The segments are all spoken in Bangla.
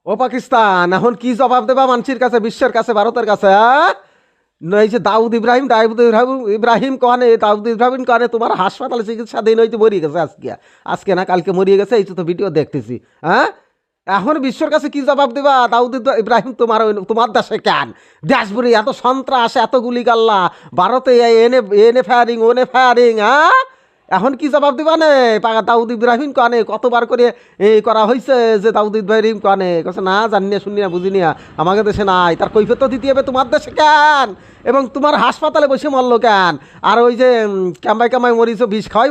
ও পাকিস্তান এখন কি জবাব দেবা মানুষের কাছে, বিশ্বের কাছে, ভারতের কাছে? এই যে দাউদ ইব্রাহিম কনে, দাউদ ইব্রাহিম কনে তোমার হাসপাতালে চিকিৎসা দিন হইতে মরিয়ে গেছে। আজকে না কালকে মরিয়ে গেছে, এই তো ভিডিও দেখতেছি। হ্যাঁ, এখন বিশ্বের কাছে কি জবাব দেবা? দাউদ ইব্রাহিম তোমার দেশে কেন? দেশপুরে এত সন্ত্রাস, এত গুলি গাল্লা, ভারতে এনে ফায়ারিং, ওনে ফায়ারিং। হ্যাঁ, এখন কি জবাব দিবা নে? দাউদ ইব্রাহিম কানে কতবার করে এই করা হয়েছে যে দাউদ ইব্রাহিম কানে কাছে না জানি না, শুনি না, বুঝি না, আমাকে দেশে নাই, তার কৈফিয়ত তো দিতে হবে তোমার দেশে কেন? এবং তোমার হাসপাতালে বসে মরলো কেন? আর ওই যে কামাই মরিছ, বিষ খাওয়াই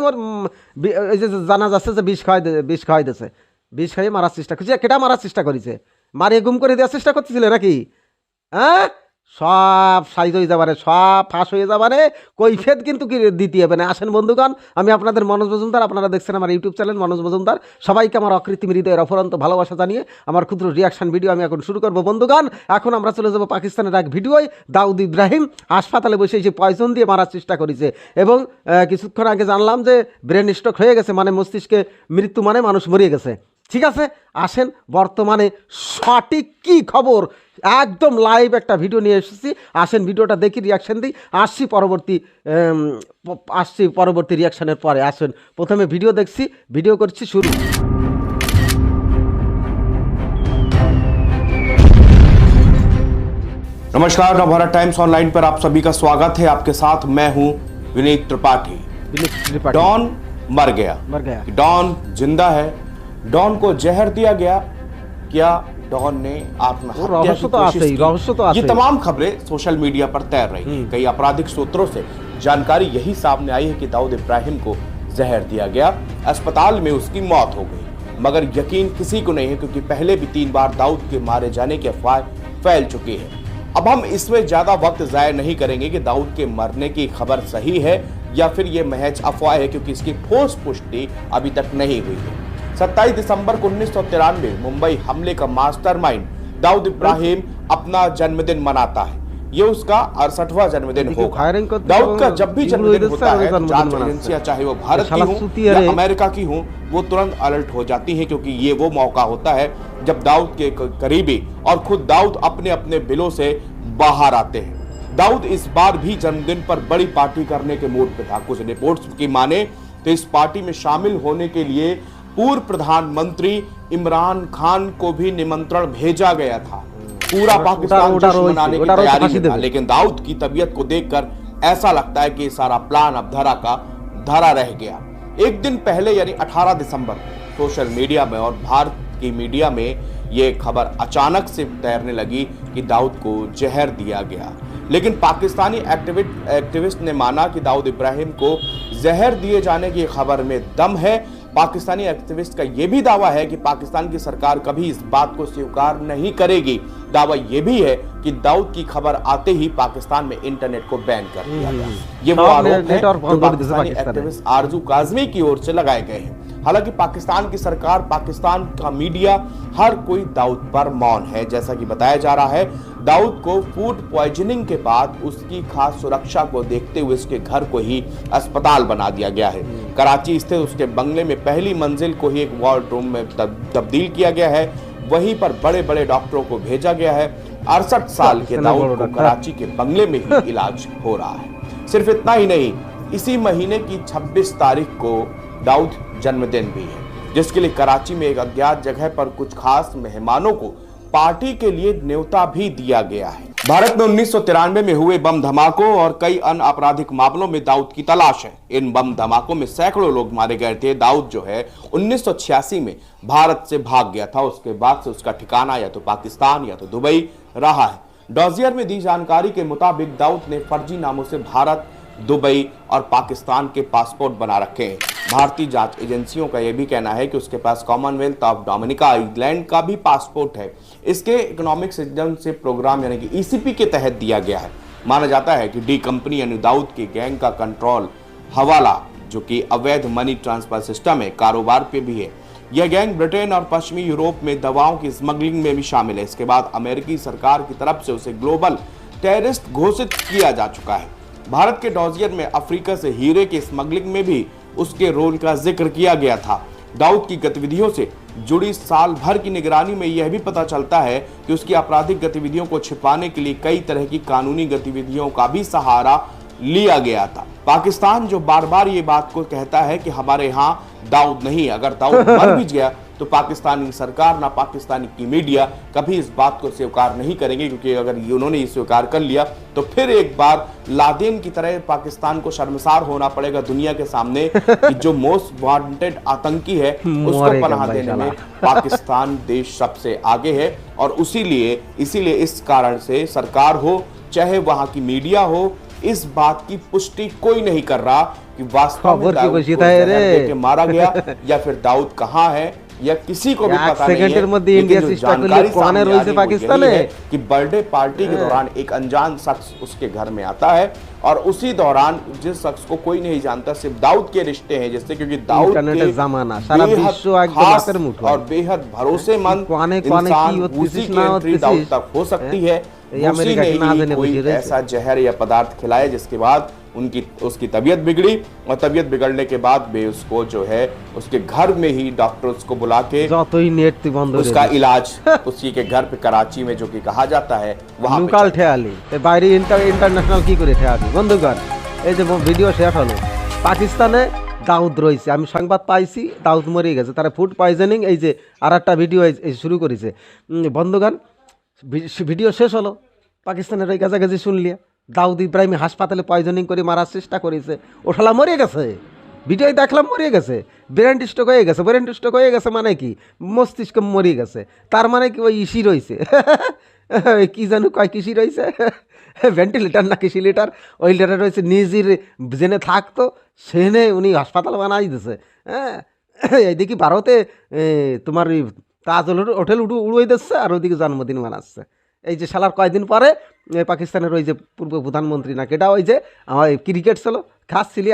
ওই যে জানা যাচ্ছে যে বিষ খাওয়াই দিয়েছে, বিষ খাইয়ে মারার চেষ্টা করছে। কেটা মারার চেষ্টা করেছে? মারিয়ে গুম করে দেওয়ার চেষ্টা করতেছিলে নাকি? হ্যাঁ, সব সাইজ হয়ে যাবারে, সব ফাঁস হয়ে যাবারে, কৈফিয়ত কিন্তু কি দিতে হবে না। আসেন বন্ধুগণ, আমি আপনাদের মনোজ মজুমদার, আপনারা দেখছেন আমার ইউটিউব চ্যানেল মনোজ মজুমদার। সবাইকে আমার অকৃত্রিম হৃদয়ের অফুরন্ত ভালোবাসা জানিয়ে আমার ক্ষুদ্র রিয়াকশন ভিডিও আমি এখন শুরু করবো বন্ধুগণ। এখন আমরা চলে যাবো পাকিস্তানের এক ভিডিওয়। দাউদ ইব্রাহিম হাসপাতালে বসে এসে পয়জন দিয়ে মারার চেষ্টা করেছে এবং কিছুক্ষণ আগে জানলাম যে ব্রেন স্ট্রোক হয়ে গেছে, মানে মস্তিষ্কে মৃত্যু, মানে মানুষ মরিয়ে গেছে। ঠিক আছে, আসেন বর্তমানে সঠিক কি খবর, একদম লাইভ একটা ভিডিও নিয়ে এসেছি। আসেন ভিডিওটা দেখি, রিয়াকশন দিই। আসছি পরবর্তী রিয়াকশনের পরে। আসেন প্রথমে ভিডিও দেখছি, ভিডিও করছি শুরু। नमस्कार, नवभारत टाइम्स ऑनलाइन पर आप सभी का स्वागत है। आपके साथ मैं हूं विनीत त्रिपाठी। डॉन मर गया। डॉन जिंदा है। डॉन को जहर दिया गया। क्या डॉन ने आत्महत्या की कोशिश की? ये तमाम खबरें सोशल मीडिया पर तैर रही हैं। कई आपराधिक सूत्रों से जानकारी यही सामने आई है कि दाऊद इब्राहिम को जहर दिया गया, अस्पताल में उसकी मौत हो गई। मगर यकीन किसी को नहीं है, क्योंकि पहले भी 3 बार दाऊद के मारे जाने की अफवाह फैल चुकी है। अब हम इसमें ज्यादा वक्त जाया नहीं करेंगे कि दाऊद के मरने की खबर सही है या फिर ये महज अफवाह है, क्योंकि इसकी ठोस पुष्टि अभी तक नहीं हुई है। 27 दिसंबर 1993 मुंबई हमले का मास्टरमाइंड दाऊद इब्राहिम अपना जन्मदिन मनाता है। ये उसका 68वां जन्मदिन होगा। दाऊद का जब भी जन्मदिन होता है, जांच एजेंसियां चाहे वो भारत की हो या अमेरिका की हो, वो तुरंत अलर्ट हो जाती हैं, क्योंकि ये वो मौका होता है जब दाऊद के करीबी और खुद दाऊद अपने अपने बिलों से बाहर आते हैं। दाऊद इस बार भी जन्मदिन पर बड़ी पार्टी करने के मूड पे था। कुछ रिपोर्ट्स की माने तो इस पार्टी में शामिल होने के लिए पूर्व प्रधानमंत्री इमरान खान को भी निमंत्रण भेजा गया था। पूरा पाकिस्तान जश्न मनाने की तैयारी में था, लेकिन दाऊद की तबीयत को देखकर ऐसा लगता है कि सारा प्लान अब धरा रह गया। एक दिन पहले यानी 18 दिसंबर सोशल मीडिया में और भारत की मीडिया में ये खबर अचानक से तैरने लगी कि दाऊद को जहर दिया गया। लेकिन पाकिस्तानी एक्टिविस्ट ने माना कि दाऊद इब्राहिम को जहर दिए जाने की खबर में दम है। पाकिस्तानी एक्टिविस्ट का यह भी दावा है कि पाकिस्तान की सरकार कभी इस बात को स्वीकार नहीं करेगी। दावा यह भी है कि दाऊद की खबर आते ही पाकिस्तान में इंटरनेट को बैन कर दिया गया। ये वो आरोप है जो पाकिस्तानी एक्टिविस्ट आरजू काजमी की ओर से लगाए गए हैं। हालांकि पाकिस्तान की सरकार, पाकिस्तान का मीडिया, हर कोई दाऊद पर मौन है। जैसा कि बताया जा रहा है, दाऊद को फूड पॉइजनिंग के बाद उसकी खास सुरक्षा को देखते हुए उसके घर को ही अस्पताल बना दिया गया है। कराची स्थित उसके बंगले में पहली मंजिल को ही एक वार्ड रूम में तब्दील किया गया है। वहीं पर बड़े बड़े डॉक्टरों को भेजा गया है। 68 साल के दाऊद को कराची के बंगले में ही इलाज हो रहा है। सिर्फ इतना ही नहीं, इसी महीने की 26 तारीख को दाऊद जन्मदिन भी है, जिसके लिए कराची में एक अज्ञात जगह पर कुछ खास मेहमानों को पार्टी के लिए न्योता भी दिया गया है। भारत में 1993 में हुए बम धमाकों और कई अन्य आपराधिक मामलों में दाऊद की तलाश है। इन बम धमाकों में सैकड़ों लोग मारे गए थे। दाऊद जो है 1986 में भारत से भाग गया था। उसके बाद से उसका ठिकाना या तो पाकिस्तान या तो दुबई रहा है। डॉजियर में दी जानकारी के मुताबिक दाऊद ने फर्जी नामों से भारत, दुबई और पाकिस्तान के पासपोर्ट बना रखे हैं। भारतीय जांच एजेंसियों का यह भी कहना है कि उसके पास कॉमनवेल्थ ऑफ डोमिनिका आइलैंड का भी पासपोर्ट है। इसके इकोनॉमिक सिटीजनशिप प्रोग्राम यानी कि ईसीपी के तहत दिया गया है। माना जाता है कि डी कंपनी यानी दाऊद की गैंग का कंट्रोल हवाला, जो कि अवैध मनी ट्रांसफर सिस्टम है, कारोबार पे भी है। यह गैंग ब्रिटेन और पश्चिमी यूरोप में दवाओं की स्मगलिंग में भी शामिल है। इसके बाद अमेरिकी सरकार की तरफ से उसे ग्लोबल टेररिस्ट घोषित किया जा चुका है। भारत के डॉजियर में अफ्रीका से हीरे की स्मगलिंग में भी उसके रोल का जिक्र किया गया था। दाऊद की गतिविधियों से जुड़ी साल भर की निगरानी में यह भी पता चलता है कि उसकी आपराधिक गतिविधियों को छिपाने के लिए कई तरह की कानूनी गतिविधियों का भी सहारा लिया गया था। पाकिस्तान जो बार बार ये बात को कहता है कि हमारे यहाँ दाऊद नहीं, अगर दाऊद मर भी गया तो पाकिस्तानी सरकार ना पाकिस्तानी की मीडिया कभी इस बात को स्वीकार नहीं करेंगे, क्योंकि अगर उन्होंने ये स्वीकार कर लिया तो फिर एक बार लादेन की तरह पाकिस्तान को शर्मसार होना पड़ेगा दुनिया के सामने कि जो मोस्ट वांटेड आतंकी है उसको पनाह देने में पाकिस्तान देश सबसे आगे है। और इसीलिए इस कारण से सरकार हो चाहे वहां की मीडिया हो, इस बात की पुष्टि कोई नहीं कर रहा कि वास्तव में दाऊद को जहर देके मारा गया या फिर दाऊद कहाँ है, या किसी को भी पता नहीं है। लेकिन जो जानकारी सामने आ रही है वो यही है कि बर्थडे पार्टी के दौरान एक अनजान शख्स उसके घर में आता है और उसी दौरान जिस शख्स को कोई नहीं जानता, सिर्फ दाऊद के रिश्ते हैं जिससे, क्योंकि दाऊद के खास और बेहद भरोसेमंद इंसान उसी की एंट्री दाऊद तक हो सकती है। उसी ने ही कोई ऐसा जहर या पदार्थ खिलाया जिसके बाद उसकी तबीयत बिगड़ी और तबीयत बिगड़ने के बाद वे उसको जो है उसके घर में ही डॉक्टर उसको बुला के उसका इलाज उसी के घर पे कराची में जो कि कहा जाता है वहां लोकल ठेयाली বাইরে ইন্টারন্যাশনাল কি করে ঠেয়ালি বন্ধুগণ। এই যে ভিডিও শেয়ার হলো পাকিস্তানে দাউদ রয়েছে, আমি সংবাদ পাইছি দাউদ মরে গেছে, তারা ফুড পয়জনিং এই যে আর একটা ভিডিও শুরু করেছে বন্ধুগণ। ভিডিও শেষ হলো পাকিস্তানের ওই গাজাগাজি শুনলিয়া দাউদ ইব্রাহিম হাসপাতালে পয়জনিং করে মারার চেষ্টা করেছে, ওঠালা মরে গেছে, ভিডিও দেখলাম মরে গেছে, ব্রেন স্ট্রোক হয়ে গেছে। ব্রেন স্ট্রোক হয়ে গেছে মানে কি মস্তিষ্ক মরে গেছে, তার মানে কি ওই ইসি রয়েছে কি জানো কয় কিসি রয়েছে ভেন্টিলেটার না কিসি লিটার, ওই লিটার রয়েছে নিজের জেনে থাকতো সেনে উনি হাসপাতাল বানাই দিছে। হ্যাঁ এইদিকে ভারতে তোমার তাজ হোটেল উড়িয়ে দিচ্ছে আর ওইদিকে জন্মদিন মানাচ্ছে। এই যে শালার কয়েকদিন পরে পাকিস্তানের ওই যে পূর্ব প্রধানমন্ত্রী না কেটা ওই যে আমার ক্রিকেট ছিল খাচ্ছিলি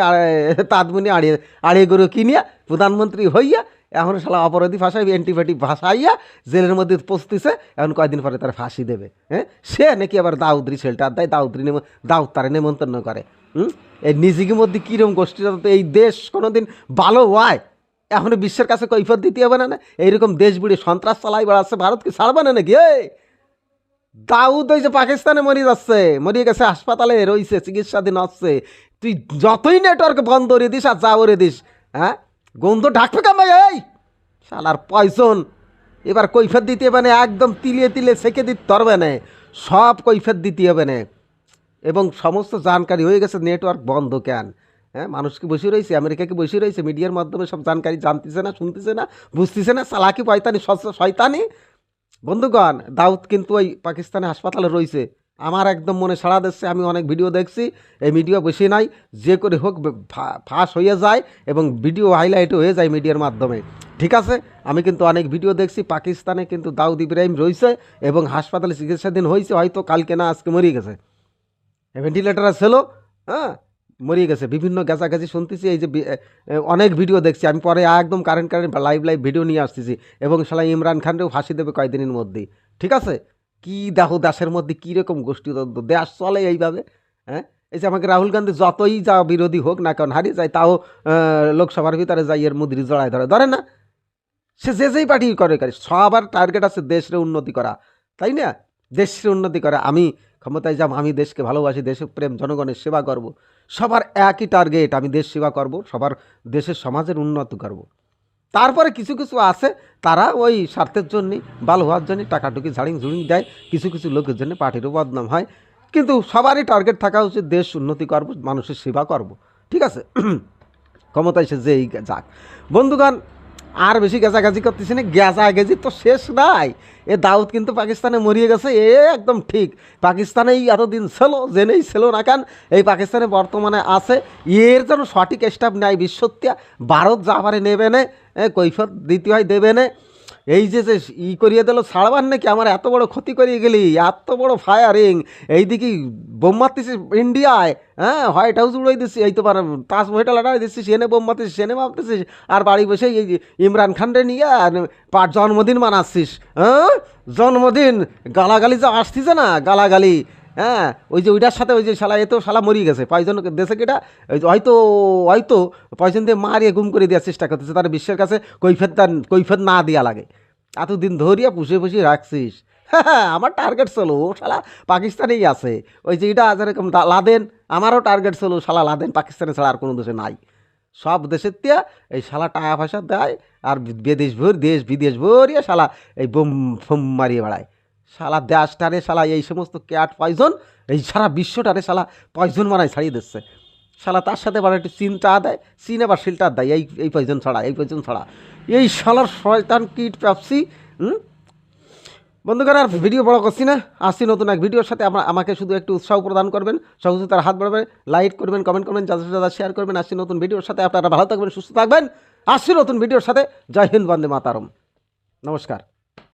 তাঁতমুনি আড়িয়ে গরু কিনিয়া প্রধানমন্ত্রী হইয়া এখন শালা অপরাধী ভাষায় অ্যান্টিবায়োটিক ভাষাইয়া জেলের মধ্যে পৌঁছতেছে, এখন কয়েকদিন পরে তারা ফাঁসি দেবে। হ্যাঁ সে নাকি আবার দাউদ্রি শেল্টার দেয়, দাউদ তারা নেমন্তন্ন করে। এই নিজেকে মধ্যে কীরকম গোষ্ঠীটা তো এই দেশ কোনোদিন ভালো হয় এখন বিশ্বের কাছে কৈফত দিতে হবে না। এইরকম দেশ বুড়ি সন্ত্রাস চালাই বেড়াচ্ছে, ভারতকে ছাড়বে না নাকি? এই দাউদ ওই যে পাকিস্তানে মরিয়ে গেছে হাসপাতালে রয়েছে চিকিৎসাধীন হচ্ছে, তুই যতই নেটওয়ার্ক বন্ধ করে দিস আর যাও রে দিস, হ্যাঁ গন্ধ ঢাকবে কামাই এই শালার পয়জন। এবার কৈফত দিতে হবে না, একদম তিলে সেকে দিতে পারবে না, সব কৈফত দিতে হবে না। এবং সমস্ত জানকারি হয়ে গেছে নেটওয়ার্ক বন্ধ কেন। হ্যাঁ মানুষকে বসে রয়েছে, আমেরিকাকে বসে রয়েছে, মিডিয়ার মাধ্যমে সব জানকারি জানতেছে না, শুনতেছে না, বুঝতেছে না, চালাকি পয়তানি শয়তানি। বন্ধুগণ দাউদ কিন্তু ওই পাকিস্তানে হাসপাতালে রয়েছে, আমার একদম মনে সাড়া দিচ্ছে। আমি অনেক ভিডিও দেখছি, এই ভিডিও বেশি নাই যে করে হোক ফাঁস হয়ে যায় এবং ভিডিও হাইলাইট হয়ে যায় মিডিয়ার মাধ্যমে, ঠিক আছে। আমি কিন্তু অনেক ভিডিও দেখছি, পাকিস্তানে কিন্তু দাউদ ইব্রাহিম রয়েছে এবং হাসপাতালে চিকিৎসাধীন হয়েছে, হয়তো কালকে না আজকে মরিয়ে গেছে, ভেন্টিলেটার ছিল, হ্যাঁ মরিয়ে গেছে। বিভিন্ন গাছাগাছি শুনতেছি, এই যে অনেক ভিডিও দেখছি আমি, পরে একদম কারেন্ট লাইভ ভিডিও নিয়ে আসতেছি এবং শালা ইমরান খানকেও ফাঁসি দেবে কয়েকদিনের মধ্যেই, ঠিক আছে। কি দেখো দেশের মধ্যে কীরকম গোষ্ঠীতন্ত্র, দেশ চলে এইভাবে। হ্যাঁ এই যে আমাকে রাহুল গান্ধী যতই যা বিরোধী হোক না কারণ হারিয়ে যায়, তাও লোকসভার ভিতরে যাই এর মুদ্রি জড়ায় ধরে না, সে যেই পার্টি করে সবার টার্গেট আছে দেশের উন্নতি করা, তাই না? দেশের উন্নতি করা, আমি ক্ষমতায় যাব, আমি দেশকে ভালোবাসি, দেশপ্রেম, জনগণের সেবা করব, সবার একই টার্গেট, আমি দেশ সেবা করব, সবার দেশের সমাজের উন্নতি করব। তারপরে কিছু আছে তারা ওই স্বার্থের জন্য ভালো হওয়ার জন্য টাকাটুকি ঝাড়িং দেয়, কিছু লোকের জন্য পার্টিরও বদনাম হয়, কিন্তু সবারই টার্গেট থাকা উচিত দেশ উন্নতি করব, মানুষের সেবা করব, ঠিক আছে। ক্ষমতায় সে যেই যাক। বন্ধুগণ আর বেশি গেজাগাজি করতেছি না, গেজাগেজি তো শেষ নাই। এ দাউদ কিন্তু পাকিস্তানে মরিয়ে গেছে, এ একদম ঠিক। পাকিস্তানেই এতদিন ছিল, জেনেই ছিল না কেন এই পাকিস্তানে বর্তমানে আছে, এর যেন সঠিক স্টাফ নেয় বিশ্বত্যা, ভারত যা পারে নেবে না, কৈফত দিতে হয় দেবে না। এই যে করিয়ে দিল ছাড়বার নাকি, আমার এত বড় ক্ষতি করিয়ে গেলি, এত বড় ফায়ারিং, এইদিকে বোম মারতেছিস ইন্ডিয়ায়, হ্যাঁ হোয়াইট হাউস উড়াই দিচ্ছিস, এই তো তাজমহলটা লাগাই দিচ্ছিস, সেনে বোম মারতেছিস, সেনে মারতেছিস, আর বাড়ি বসে এই ইমরান খানরে নিয়ে জন্মদিন মানাচ্ছিস। হ্যাঁ জন্মদিন গালাগালি যা আসতেছে না, গালাগালি হ্যাঁ ওই যে ওইটার সাথে ওই যে শালা এতেও শালা মরিয়ে গেছে পয়জন দেশে কেটা ওই যে হয়তো হয়তো পয়জন দিয়ে মারিয়ে গুম করে দেওয়ার চেষ্টা করতেছে তার বিশ্বের কাছে কৈফিয়ত না দেওয়া লাগে এতদিন ধরিয়া পুষে পুষে রাখছিস হ্যাঁ আমার টার্গেট ছিল ও শালা পাকিস্তানেই আছে ওই যে এটা যেরকম লাদেন আমারও টার্গেট ছিল শালা লাদেন পাকিস্তানে ছাড়া আর কোনো দেশে নাই সব দেশের তিয়া এই শালা টাকা পয়সা দেয় আর দেশ বিদেশ ভরিয়ে শালা এই বোম ফোম মারিয়ে বেড়ায় শালা দেশটারে শালা এই সমস্ত ক্যাট পয়জন এই সারা বিশ্বটারে শালা পয়জন মারায় ছাড়িয়ে দিচ্ছে শালা তার সাথে আবার একটু চীন চা দেয় চীন আবার শিল্টার দেয় এই পয়জন ছাড়া এই শালার শয়তান কিট প্যাপসি বন্ধুগণ আর ভিডিও বড় করছি না আসছি নতুন এক ভিডিওর সাথে আমাকে শুধু একটু উৎসাহ প্রদান করবেন সহযোগিতার হাত বাড়াবেন লাইক করবেন কমেন্ট করবেন যাদের শেয়ার করবেন আসছি নতুন ভিডিওর সাথে আপনারা ভালো থাকবেন সুস্থ থাকবেন আসছি নতুন ভিডিওর সাথে জয় হিন্দ বন্দে মাতারম নমস্কার।